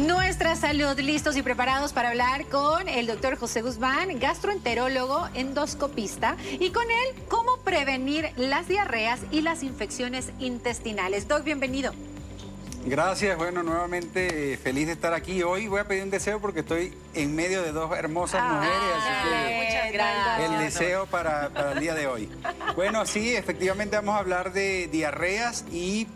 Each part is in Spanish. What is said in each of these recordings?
Nuestra salud, listos y preparados para hablar con el doctor José Guzmán, gastroenterólogo, endoscopista, y con él, cómo prevenir las diarreas y las infecciones intestinales. Doc, bienvenido. Gracias, bueno, nuevamente feliz de estar aquí. Hoy voy a pedir un deseo porque estoy en medio de dos hermosas mujeres, así que muchas gracias. el deseo para el día de hoy. Bueno, sí, efectivamente vamos a hablar de diarreas y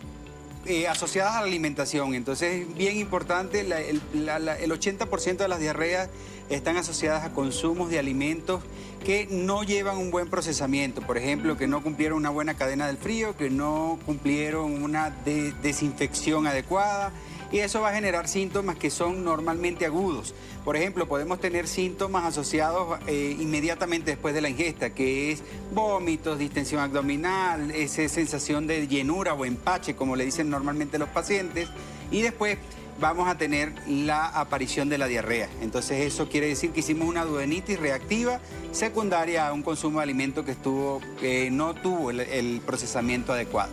asociadas a la alimentación. Entonces es bien importante, el 80% de las diarreas están asociadas a consumos de alimentos que no llevan un buen procesamiento. Por ejemplo, que no cumplieron una buena cadena del frío, que no cumplieron una desinfección adecuada. Y eso va a generar síntomas que son normalmente agudos. Por ejemplo, podemos tener síntomas asociados inmediatamente después de la ingesta, que es vómitos, distensión abdominal, esa sensación de llenura o empache, como le dicen normalmente los pacientes. Y después vamos a tener la aparición de la diarrea. Entonces eso quiere decir que hicimos una duodenitis reactiva secundaria a un consumo de alimento que no tuvo el procesamiento adecuado.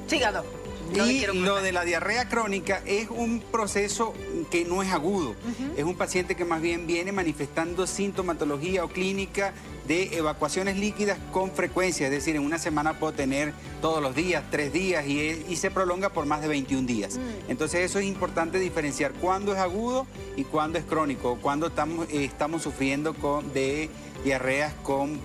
Sígalo. Y lo de la diarrea crónica es un proceso que no es agudo. Es un paciente que más bien viene manifestando sintomatología o clínica de evacuaciones líquidas con frecuencia. Es decir, en una semana puedo tener todos los días, 3 días y se prolonga por más de 21 días. Entonces eso es importante diferenciar cuándo es agudo y cuándo es crónico, cuándo estamos sufriendo de diarreas con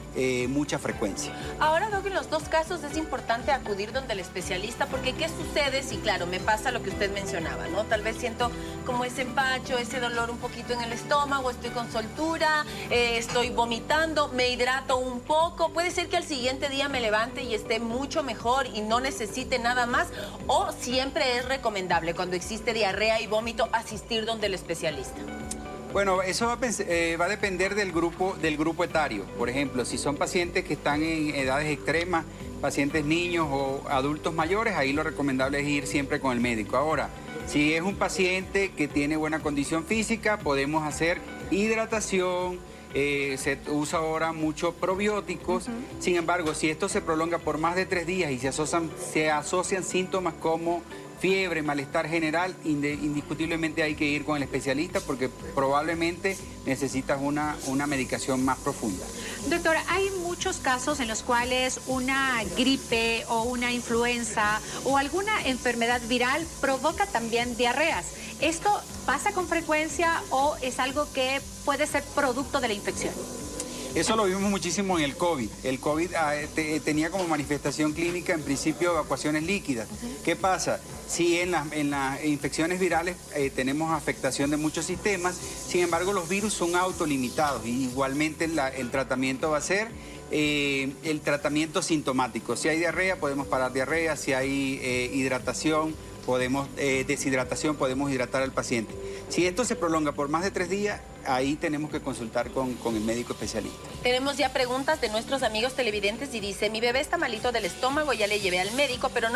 mucha frecuencia. Ahora, Doc, en los dos casos es importante acudir donde el especialista, porque ¿qué sucede si, claro, me pasa lo que usted mencionaba, ¿no? Tal vez siento como ese empacho, ese dolor un poquito en el estómago, estoy con soltura, estoy vomitando, me hidrato un poco. Puede ser que al siguiente día me levante y esté mucho mejor y no necesite nada más, o siempre es recomendable cuando existe diarrea y vómito asistir donde el especialista. Bueno, eso va a depender del grupo etario. Por ejemplo, si son pacientes que están en edades extremas, pacientes niños o adultos mayores, ahí lo recomendable es ir siempre con el médico. Ahora, si es un paciente que tiene buena condición física, podemos hacer hidratación, se usa ahora mucho probióticos. Sin embargo, si esto se prolonga por más de 3 días y se asocian síntomas como fiebre, malestar general, indiscutiblemente hay que ir con el especialista porque probablemente necesitas una medicación más profunda. Doctor, hay muchos casos en los cuales una gripe o una influenza o alguna enfermedad viral provoca también diarreas. ¿Esto pasa con frecuencia o es algo que puede ser producto de la infección? Eso lo vimos muchísimo en el COVID. El COVID tenía como manifestación clínica en principio evacuaciones líquidas. ¿Qué pasa? Sí, en las infecciones virales tenemos afectación de muchos sistemas, sin embargo los virus son autolimitados y igualmente el tratamiento va a ser el tratamiento sintomático. Si hay diarrea podemos parar diarrea, si hay deshidratación podemos hidratar al paciente. Si esto se prolonga por más de 3 días, ahí tenemos que consultar con el médico especialista. Tenemos ya preguntas de nuestros amigos televidentes y dice, mi bebé está malito del estómago, ya le llevé al médico, pero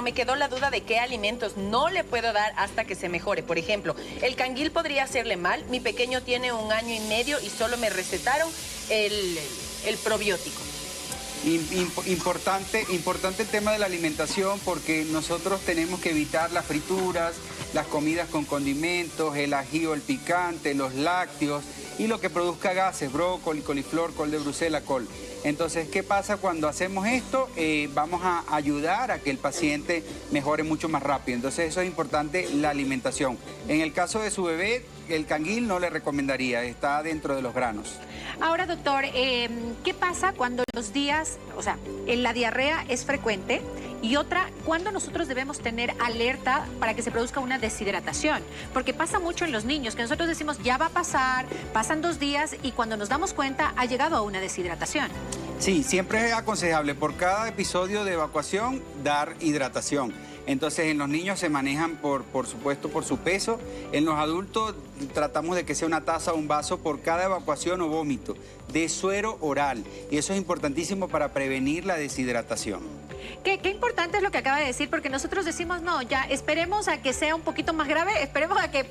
me quedó la duda de qué alimentos no le puedo dar hasta que se mejore. Por ejemplo, el canguil podría hacerle mal, mi pequeño tiene 1 año y medio y solo me recetaron el probiótico. Importante el tema de la alimentación porque nosotros tenemos que evitar las frituras, las comidas con condimentos, el ají o el picante, los lácteos y lo que produzca gases, brócoli, coliflor, col de Bruselas, col. Entonces, ¿qué pasa cuando hacemos esto? Vamos a ayudar a que el paciente mejore mucho más rápido. Entonces, eso es importante, la alimentación. En el caso de su bebé, el canguil no le recomendaría, está dentro de los granos. Ahora, doctor, ¿qué pasa cuando los días, la diarrea es frecuente? Y otra, ¿cuándo nosotros debemos tener alerta para que se produzca una deshidratación? Porque pasa mucho en los niños, que nosotros decimos, ya va a pasar, pasan 2 días y cuando nos damos cuenta ha llegado a una deshidratación. Sí, siempre es aconsejable por cada episodio de evacuación dar hidratación. Entonces en los niños se manejan por supuesto por su peso. En los adultos tratamos de que sea una taza o un vaso por cada evacuación o vómito de suero oral. Y eso es importantísimo para prevenir la deshidratación. Qué importante es lo que acaba de decir, porque nosotros decimos, no, ya esperemos a que sea un poquito más grave, esperemos a que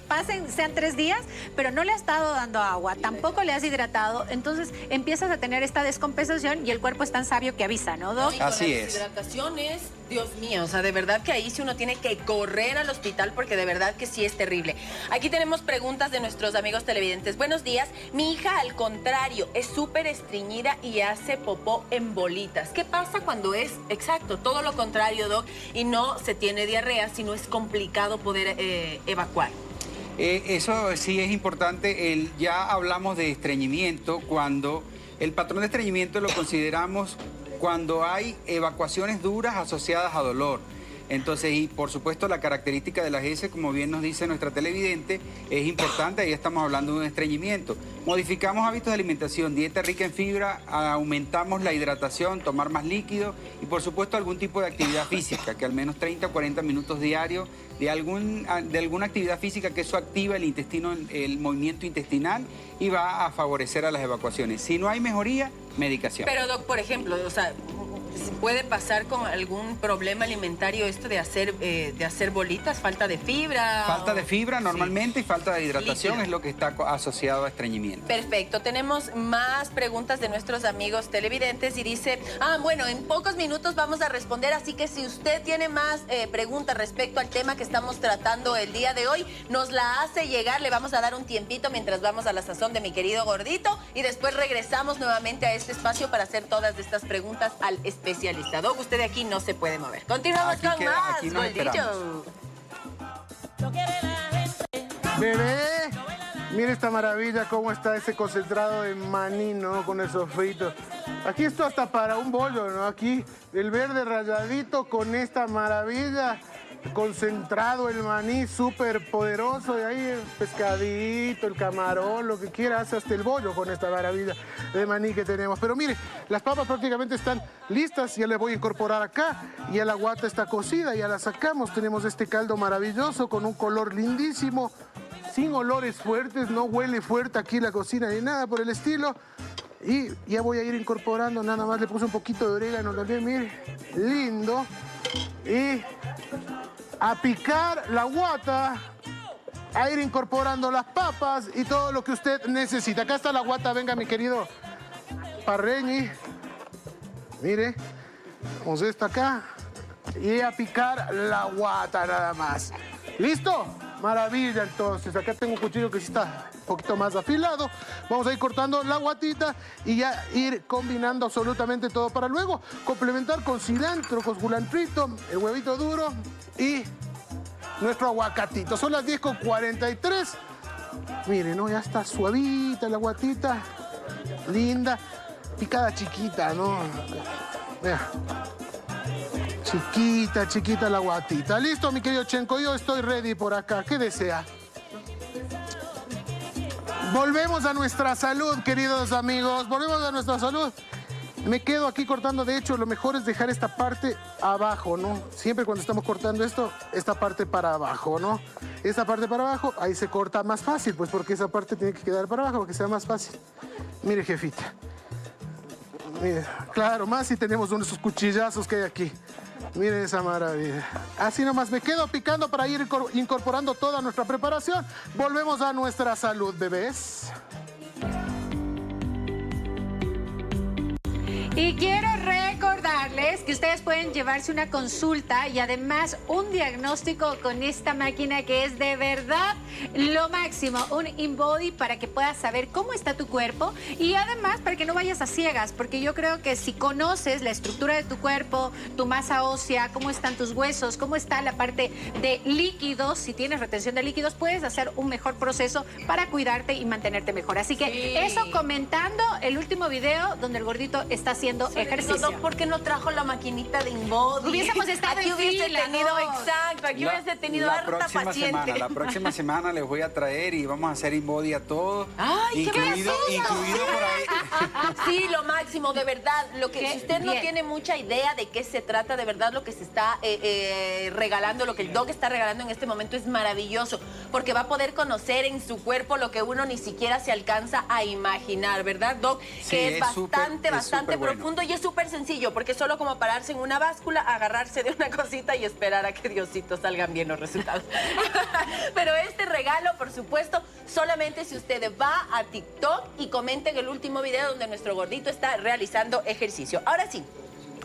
sean 3 días, pero no le has estado dando agua, tampoco le has hidratado, entonces empiezas a tener esta descompensación y el cuerpo es tan sabio que avisa, ¿no, Doc? Así es. Hidrataciones Dios mío, o sea, de verdad que ahí sí uno tiene que correr al hospital porque de verdad que sí es terrible. Aquí tenemos preguntas de nuestros amigos televidentes. Buenos días. Mi hija, al contrario, es súper estreñida y hace popó en bolitas. ¿Qué pasa cuando es, exacto, todo lo contrario, Doc, y no se tiene diarrea, sino es complicado poder evacuar? Eso sí es importante. Ya hablamos de estreñimiento cuando el patrón de estreñimiento lo consideramos cuando hay evacuaciones duras asociadas a dolor. Entonces, y por supuesto la característica de las heces, como bien nos dice nuestra televidente, es importante, ahí estamos hablando de un estreñimiento. Modificamos hábitos de alimentación, dieta rica en fibra, aumentamos la hidratación, tomar más líquido y por supuesto algún tipo de actividad física, que al menos 30 o 40 minutos diarios de alguna actividad física, que eso activa el intestino, el movimiento intestinal y va a favorecer a las evacuaciones. Si no hay mejoría, medicación. Pero, Doc, por ejemplo, o sea, ¿puede pasar con algún problema alimentario esto de hacer bolitas? ¿Falta de fibra? Falta de fibra normalmente, sí. Y falta de hidratación Líquido. es lo que está asociado a estreñimiento. Perfecto. Tenemos más preguntas de nuestros amigos televidentes y dice, bueno, en pocos minutos vamos a responder, así que si usted tiene más preguntas respecto al tema que estamos tratando el día de hoy, nos la hace llegar, le vamos a dar un tiempito mientras vamos a la sazón de mi querido gordito y después regresamos nuevamente a este espacio para hacer todas estas preguntas al especialista. Doc, usted de aquí no se puede mover. Continuamos Aquí con queda, más, aquí nos Gordillo. Bebé, mira esta maravilla, cómo está ese concentrado de maní, ¿no? Con esos fritos. Aquí esto hasta para un bollo, ¿no? Aquí el verde rayadito con esta maravilla, concentrado el maní súper poderoso, y ahí el pescadito, el camarón, lo que quiera, hace hasta el bollo con esta maravilla de maní que tenemos. Pero mire, las papas prácticamente están listas, ya le voy a incorporar acá, y ya la guata está cocida, ya la sacamos, tenemos este caldo maravilloso con un color lindísimo, sin olores fuertes, no huele fuerte aquí la cocina ni nada por el estilo. Y ya voy a ir incorporando, nada más le puse un poquito de orégano también, mire, lindo. Y a picar la guata, a ir incorporando las papas y todo lo que usted necesita. Acá está la guata, venga mi querido Parreñi. Mire, vamos esto acá y a picar la guata nada más. ¿Listo? Maravilla, entonces. Acá tengo un cuchillo que sí está un poquito más afilado. Vamos a ir cortando la guatita y ya ir combinando absolutamente todo para luego complementar con cilantro, con culantrito, el huevito duro y nuestro aguacatito. Son las 10:43. Miren, ¿no? Ya está suavita la guatita. Linda. Picada chiquita, ¿no? Vea. Chiquita, chiquita la guatita. Listo, mi querido Chenco, yo estoy ready por acá. ¿Qué desea? Volvemos a nuestra salud, queridos amigos. Volvemos a nuestra salud. Me quedo aquí cortando. De hecho, lo mejor es dejar esta parte abajo, ¿no? Siempre cuando estamos cortando esto, esta parte para abajo, ¿no? Esta parte para abajo, ahí se corta más fácil, pues porque esa parte tiene que quedar para abajo para que sea más fácil. Mire, jefita. Mire, claro, más si tenemos uno de esos cuchillazos que hay aquí. Miren esa maravilla. Así nomás me quedo picando para ir incorporando toda nuestra preparación. Volvemos a nuestra salud, bebés. Y quiero recordarles que ustedes pueden llevarse una consulta y además un diagnóstico con esta máquina que es de verdad lo máximo, un InBody para que puedas saber cómo está tu cuerpo y además para que no vayas a ciegas, porque yo creo que si conoces la estructura de tu cuerpo, tu masa ósea, cómo están tus huesos, cómo está la parte de líquidos, si tienes retención de líquidos, puedes hacer un mejor proceso para cuidarte y mantenerte mejor. Así que sí, eso comentando el último video donde el gordito está haciendo ejercicio. No, ¿por qué no trajo la maquinita de InBody? Hubiésemos estado aquí en hubiese fila, tenido, ¿no? exacto, aquí hubiese tenido harta paciente. La próxima semana les voy a traer y vamos a hacer InBody a todos. ¡Ay, qué incluido por ahí. Sí, lo máximo, de verdad. Lo que, si usted no tiene mucha idea de qué se trata, de verdad lo que se está regalando, lo que el Doc está regalando en este momento es maravilloso, porque va a poder conocer en su cuerpo lo que uno ni siquiera se alcanza a imaginar, ¿verdad, Doc? Sí, que es bastante súper bueno. profundo y es súper sencillo, porque es solo como pararse en una báscula, agarrarse de una cosita y esperar a que Diosito salgan bien los resultados. Pero este regalo, por supuesto, solamente si usted va a TikTok y comenta en el último video donde nuestro gordito está realizando ejercicio. Ahora sí,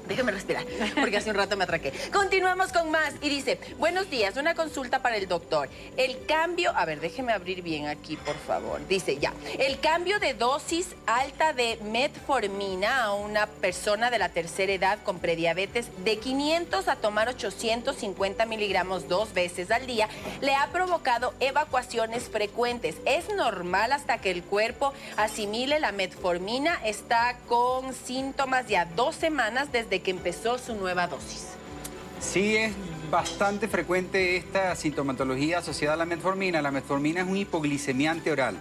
Déjeme respirar, porque hace un rato me atraqué. Continuamos con más. Y dice, buenos días, una consulta para el doctor. El cambio, a ver, déjeme abrir bien aquí, por favor. Dice, ya, el cambio de dosis alta de metformina a una persona de la tercera edad con prediabetes de 500 a tomar 850 miligramos 2 veces al día le ha provocado evacuaciones frecuentes. ¿Es normal hasta que el cuerpo asimile la metformina? Está con síntomas ya 2 semanas desde que empezó su nueva dosis. Sí, es bastante frecuente esta sintomatología asociada a la metformina. La metformina es un hipoglicemiante oral.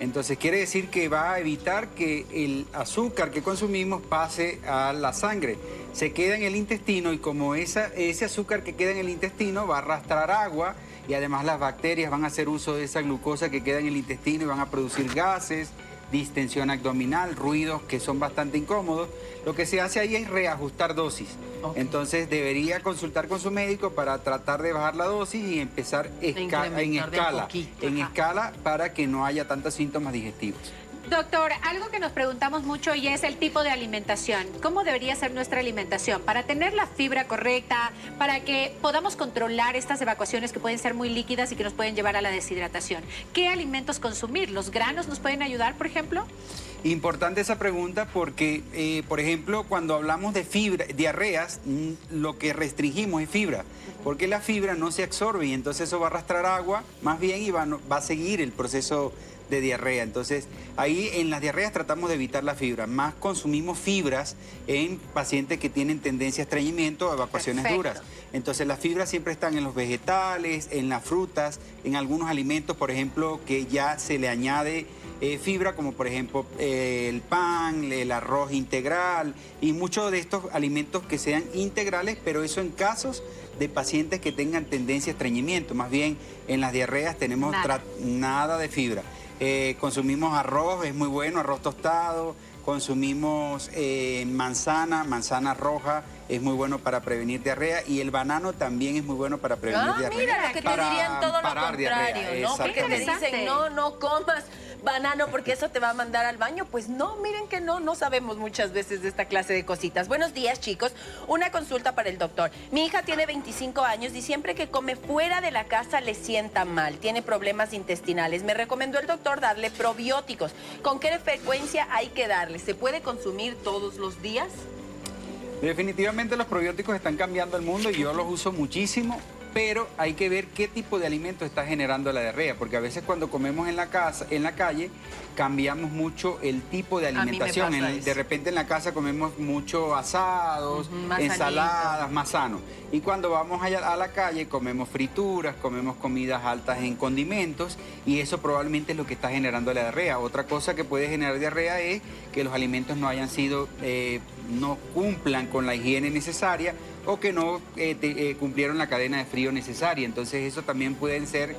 Entonces quiere decir que va a evitar que el azúcar que consumimos pase a la sangre. Se queda en el intestino y como ese azúcar que queda en el intestino va a arrastrar agua y además las bacterias van a hacer uso de esa glucosa que queda en el intestino y van a producir gases, distensión abdominal, ruidos que son bastante incómodos. Lo que se hace ahí es reajustar dosis. Okay. Entonces debería consultar con su médico para tratar de bajar la dosis y empezar en escala para que no haya tantos síntomas digestivos. Doctor, algo que nos preguntamos mucho y es el tipo de alimentación. ¿Cómo debería ser nuestra alimentación? Para tener la fibra correcta, para que podamos controlar estas evacuaciones que pueden ser muy líquidas y que nos pueden llevar a la deshidratación. ¿Qué alimentos consumir? ¿Los granos nos pueden ayudar, por ejemplo? Importante esa pregunta porque, por ejemplo, cuando hablamos de fibra, diarreas, lo que restringimos es fibra, porque la fibra no se absorbe y entonces eso va a arrastrar agua más bien y va a seguir el proceso de diarrea. Entonces, ahí en las diarreas tratamos de evitar la fibra. Más consumimos fibras en pacientes que tienen tendencia a estreñimiento o evacuaciones duras. Entonces, las fibras siempre están en los vegetales, en las frutas, en algunos alimentos, por ejemplo, que ya se le añade fibra, como por ejemplo el pan, el arroz integral y muchos de estos alimentos que sean integrales, pero eso en casos de pacientes que tengan tendencia a estreñimiento. Más bien, en las diarreas tenemos nada de fibra. Consumimos arroz, es muy bueno, arroz tostado. Consumimos manzana roja, es muy bueno para prevenir diarrea. Y el banano también es muy bueno para prevenir diarrea. Mira, lo que te dirían todo lo contrario, ¿no? Porque te dicen, no comas banano porque eso te va a mandar al baño. Pues no, miren que no sabemos muchas veces de esta clase de cositas. Buenos días, chicos. Una consulta para el doctor. Mi hija tiene 25 años y siempre que come fuera de la casa le sienta mal. Tiene problemas intestinales. Me recomendó el doctor darle probióticos. ¿Con qué frecuencia hay que darle? ¿Se puede consumir todos los días? Definitivamente los probióticos están cambiando el mundo y yo los uso muchísimo. Pero hay que ver qué tipo de alimento está generando la diarrea, porque a veces cuando comemos en la calle, cambiamos mucho el tipo de alimentación. De repente en la casa comemos mucho asados, ensaladas, más sano. Y cuando vamos a la calle comemos frituras, comemos comidas altas en condimentos y eso probablemente es lo que está generando la diarrea. Otra cosa que puede generar diarrea es que los alimentos no hayan sido, no cumplan con la higiene necesaria o que no cumplieron la cadena de frío necesaria. Entonces eso también pueden ser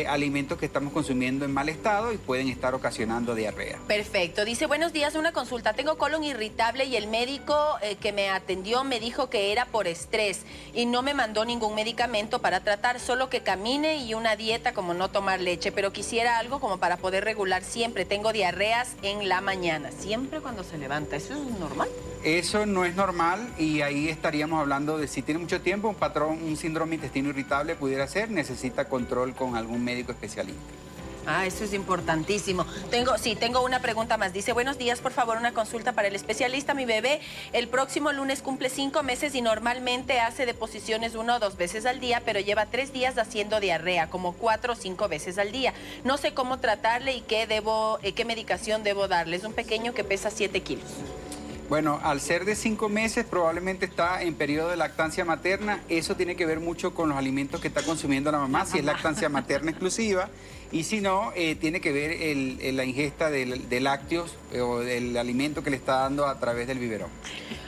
alimentos que estamos consumiendo en mal estado y pueden estar ocasionando diarrea. Perfecto. Dice, buenos días, una consulta. Tengo colon irritable y el médico que me atendió me dijo que era por estrés y no me mandó ningún medicamento para tratar, solo que camine y una dieta como no tomar leche, pero quisiera algo como para poder regular siempre. Tengo diarreas en la mañana, siempre cuando se levanta. ¿Eso es normal? Eso no es normal y ahí estaríamos hablando de si tiene mucho tiempo, un síndrome intestino irritable pudiera ser, necesita control con algún médico especialista. Ah, eso es importantísimo. Tengo una pregunta más. Dice, buenos días, por favor, una consulta para el especialista. Mi bebé el próximo lunes cumple 5 meses y normalmente hace deposiciones 1 o 2 veces al día, pero lleva 3 días haciendo diarrea, como 4 o 5 veces al día. No sé cómo tratarle y qué medicación debo darle. Es un pequeño que pesa 7 kilos. Bueno, al ser de 5 meses probablemente está en periodo de lactancia materna. Eso tiene que ver mucho con los alimentos que está consumiendo la mamá, si es lactancia materna exclusiva. Y si no, tiene que ver la ingesta de lácteos o del alimento que le está dando a través del biberón.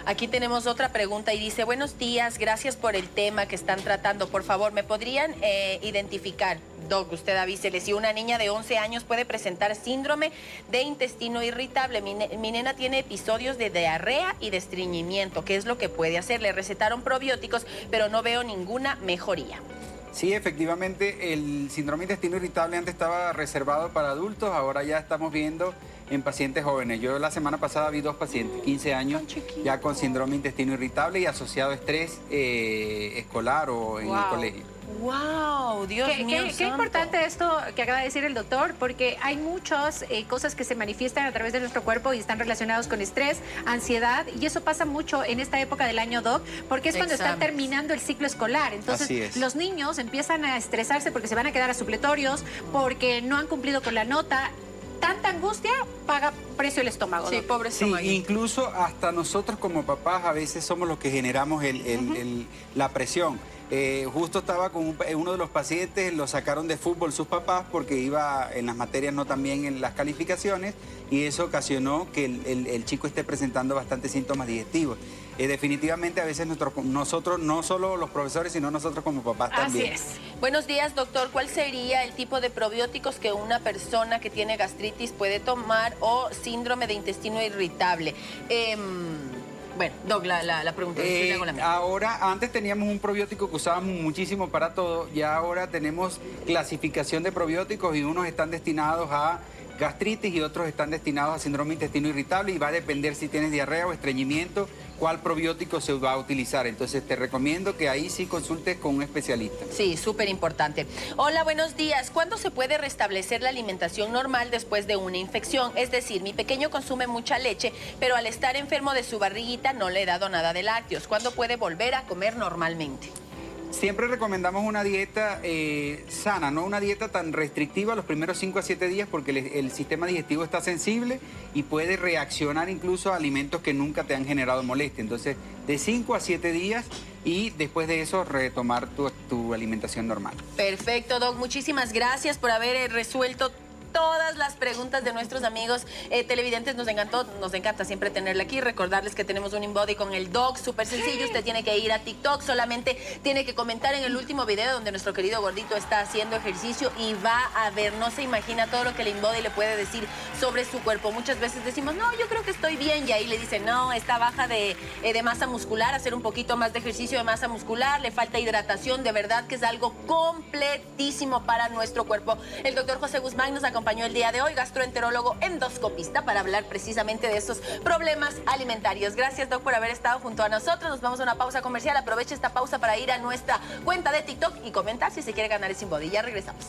Aquí tenemos otra pregunta y dice, buenos días, gracias por el tema que están tratando. Por favor, ¿me podrían identificar, Doc, usted avísele, si una niña de 11 años puede presentar síndrome de intestino irritable? Mi nena tiene episodios de diarrea y de estreñimiento. ¿Qué es lo que puede hacer? Le recetaron probióticos, pero no veo ninguna mejoría. Sí, efectivamente, el síndrome de intestino irritable antes estaba reservado para adultos, ahora ya estamos viendo en pacientes jóvenes. Yo la semana pasada vi 2 pacientes, 15 años, ya con síndrome de intestino irritable y asociado a estrés escolar o en el colegio. ¡Wow! Dios mío Qué santo. importante esto que acaba de decir el doctor, porque hay muchas cosas que se manifiestan a través de nuestro cuerpo y están relacionados con estrés, ansiedad, y eso pasa mucho en esta época del año, Doc, porque es cuando está Exámenes. terminando el ciclo escolar. Así Entonces, es. los niños empiezan a estresarse porque se van a quedar a supletorios, porque no han cumplido con la nota. Tanta angustia paga precio el estómago, Sí, Doc. pobre Sí, estomaguito. incluso hasta nosotros como papás a veces somos los que generamos la presión. Justo estaba con uno de los pacientes, lo sacaron de fútbol sus papás porque iba en las materias no tan bien en las calificaciones y eso ocasionó que el chico esté presentando bastantes síntomas digestivos. Definitivamente a veces nosotros, no solo los profesores, sino nosotros como papás Así también. es. Buenos días, doctor. ¿Cuál sería el tipo de probióticos que una persona que tiene gastritis puede tomar o síndrome de intestino irritable? Bueno, Doc, la pregunta, yo le hago la mía. Ahora, antes teníamos un probiótico que usábamos muchísimo para todo, ya ahora tenemos clasificación de probióticos y unos están destinados a gastritis y otros están destinados a síndrome de intestino irritable y va a depender si tienes diarrea o estreñimiento, cuál probiótico se va a utilizar. Entonces te recomiendo que ahí sí consultes con un especialista. Sí, súper importante. Hola, buenos días. ¿Cuándo se puede restablecer la alimentación normal después de una infección? Es decir, mi pequeño consume mucha leche, pero al estar enfermo de su barriguita no le he dado nada de lácteos. ¿Cuándo puede volver a comer normalmente? Siempre recomendamos una dieta sana, no una dieta tan restrictiva los primeros 5 a 7 días porque el sistema digestivo está sensible y puede reaccionar incluso a alimentos que nunca te han generado molestia. Entonces, de 5 a 7 días y después de eso retomar tu alimentación normal. Perfecto, Doc. Muchísimas gracias por haber resuelto todas las preguntas de nuestros amigos televidentes. Nos encanta siempre tenerla aquí. Recordarles que tenemos un InBody con el Doc, súper sencillo. Usted tiene que ir a TikTok, solamente tiene que comentar en el último video donde nuestro querido gordito está haciendo ejercicio y va a ver, no se imagina todo lo que el InBody le puede decir sobre su cuerpo. Muchas veces decimos, no, yo creo que estoy bien, y ahí le dicen, no, está baja de masa muscular, hacer un poquito más de ejercicio de masa muscular, le falta hidratación, de verdad que es algo completísimo para nuestro cuerpo. El doctor José Guzmán nos acompañó el día de hoy, gastroenterólogo endoscopista, para hablar precisamente de estos problemas alimentarios. Gracias, Doc, por haber estado junto a nosotros. Nos vamos a una pausa comercial. Aproveche esta pausa para ir a nuestra cuenta de TikTok y comentar si se quiere ganar ese InBody. Ya regresamos.